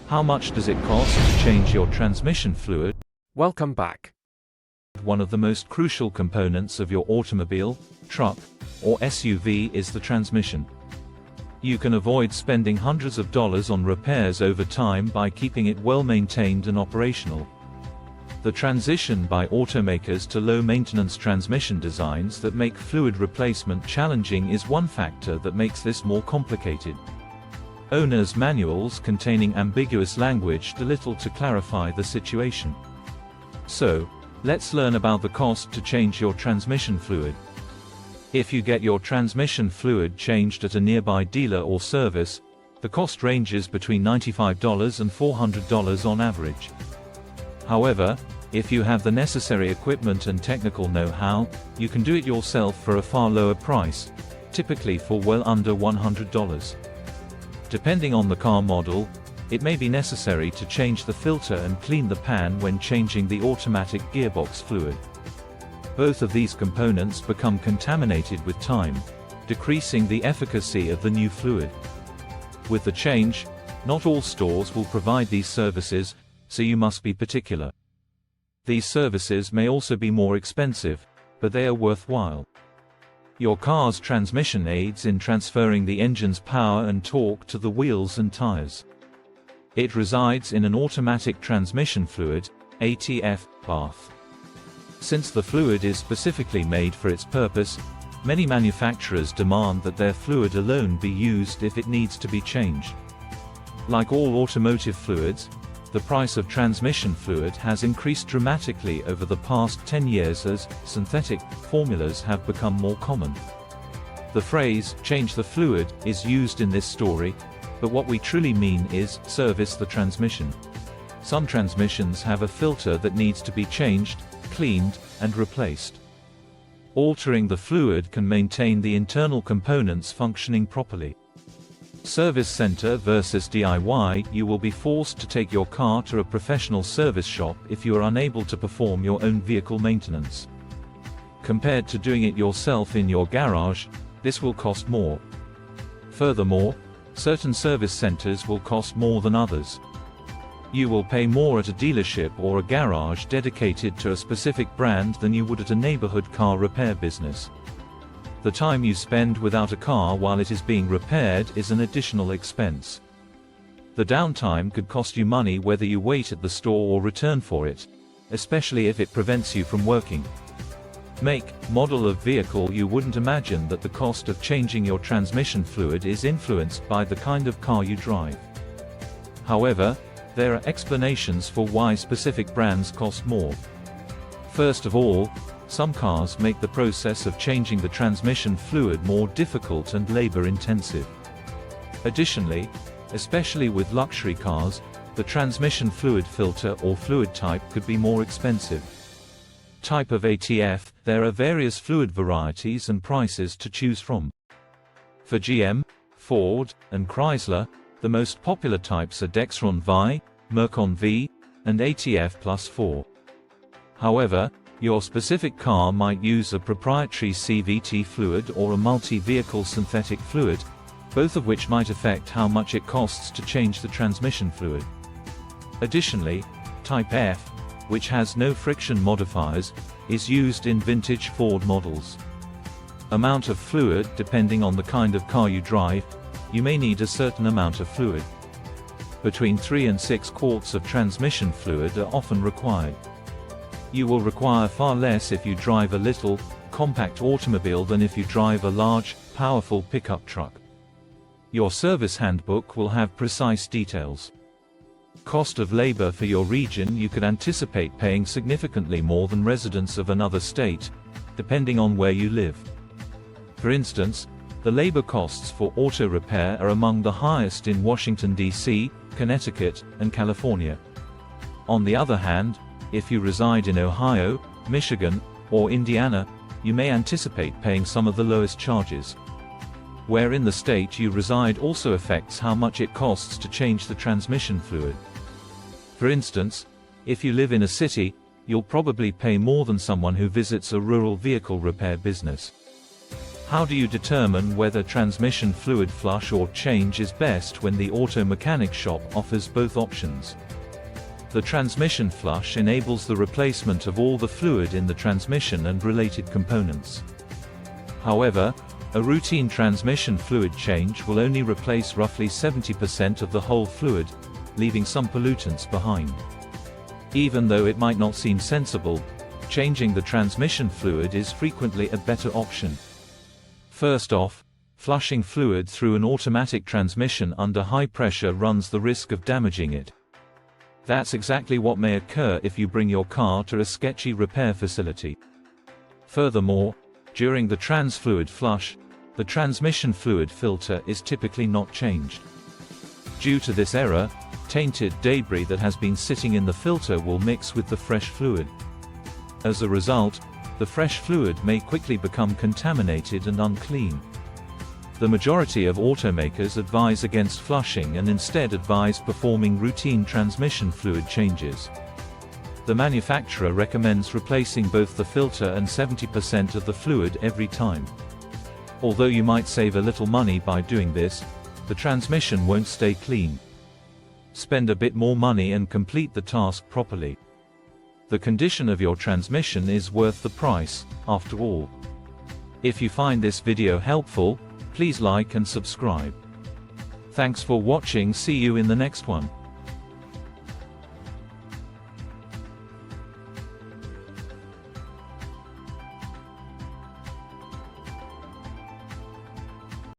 How much does it cost to change your transmission fluid? Welcome back. One of the most crucial components of your automobile, truck, or SUV is the transmission. You can avoid spending hundreds of dollars on repairs over time by keeping it well maintained and operational. The transition by automakers to low-maintenance transmission designs that make fluid replacement challenging is one factor that makes this more complicated. Owners' manuals containing ambiguous language do little to clarify the situation. So, let's learn about the cost to change your transmission fluid. If you get your transmission fluid changed at a nearby dealer or service, the cost ranges between $95 and $400 on average. However, if you have the necessary equipment and technical know-how, you can do it yourself for a far lower price, typically for well under $100. Depending on the car model, it may be necessary to change the filter and clean the pan when changing the automatic gearbox fluid. Both of these components become contaminated with time, decreasing the efficacy of the new fluid. With the change, not all stores will provide these services, so you must be particular. These services may also be more expensive, but they are worthwhile. Your car's transmission aids in transferring the engine's power and torque to the wheels and tires. It resides in an automatic transmission fluid, ATF, bath. Since the fluid is specifically made for its purpose, many manufacturers demand that their fluid alone be used if it needs to be changed. Like all automotive fluids, the price of transmission fluid has increased dramatically over the past 10 years as synthetic formulas have become more common. The phrase, "change the fluid," is used in this story, but what we truly mean is, service the transmission. Some transmissions have a filter that needs to be changed, cleaned, and replaced. Altering the fluid can maintain the internal components functioning properly. Service center versus DIY. You will be forced to take your car to a professional service shop if you are unable to perform your own vehicle maintenance. Compared to doing it yourself in your garage, this will cost more. Furthermore, certain service centers will cost more than others. You will pay more at a dealership or a garage dedicated to a specific brand than you would at a neighborhood car repair business. The time you spend without a car while it is being repaired is an additional expense. The downtime could cost you money whether you wait at the store or return for it, especially if it prevents you from working. Make, model of vehicle. You wouldn't imagine that the cost of changing your transmission fluid is influenced by the kind of car you drive. However, there are explanations for why specific brands cost more. First of all, some cars make the process of changing the transmission fluid more difficult and labor-intensive. Additionally, especially with luxury cars, the transmission fluid filter or fluid type could be more expensive. Type of ATF. There are various fluid varieties and prices to choose from. For GM, Ford, and Chrysler, the most popular types are Dexron V, Mercon V, and ATF Plus 4. However, your specific car might use a proprietary CVT fluid or a multi-vehicle synthetic fluid, both of which might affect how much it costs to change the transmission fluid. Additionally, Type F, which has no friction modifiers, is used in vintage Ford models. Amount of fluid. Depending on the kind of car you drive, you may need a certain amount of fluid. Between 3 and 6 quarts of transmission fluid are often required. You will require far less if you drive a little, compact automobile than if you drive a large, powerful pickup truck. Your service handbook will have precise details. Cost of labor. For your region, you could anticipate paying significantly more than residents of another state, depending on where you live. For instance, the labor costs for auto repair are among the highest in Washington, D.C., Connecticut, and California. On the other hand, if you reside in Ohio, Michigan, or Indiana, you may anticipate paying some of the lowest charges. Where in the state you reside also affects how much it costs to change the transmission fluid. For instance, if you live in a city, you'll probably pay more than someone who visits a rural vehicle repair business. How do you determine whether transmission fluid flush or change is best when the auto mechanic shop offers both options? The transmission flush enables the replacement of all the fluid in the transmission and related components. However, a routine transmission fluid change will only replace roughly 70% of the whole fluid, leaving some pollutants behind. Even though it might not seem sensible, changing the transmission fluid is frequently a better option. First off, flushing fluid through an automatic transmission under high pressure runs the risk of damaging it. That's exactly what may occur if you bring your car to a sketchy repair facility. Furthermore, during the trans fluid flush, the transmission fluid filter is typically not changed. Due to this error, tainted debris that has been sitting in the filter will mix with the fresh fluid. As a result, the fresh fluid may quickly become contaminated and unclean. The majority of automakers advise against flushing and instead advise performing routine transmission fluid changes. The manufacturer recommends replacing both the filter and 70% of the fluid every time. Although you might save a little money by doing this, the transmission won't stay clean. Spend a bit more money and complete the task properly. The condition of your transmission is worth the price, after all. If you find this video helpful, please like and subscribe. Thanks for watching. See you in the next one.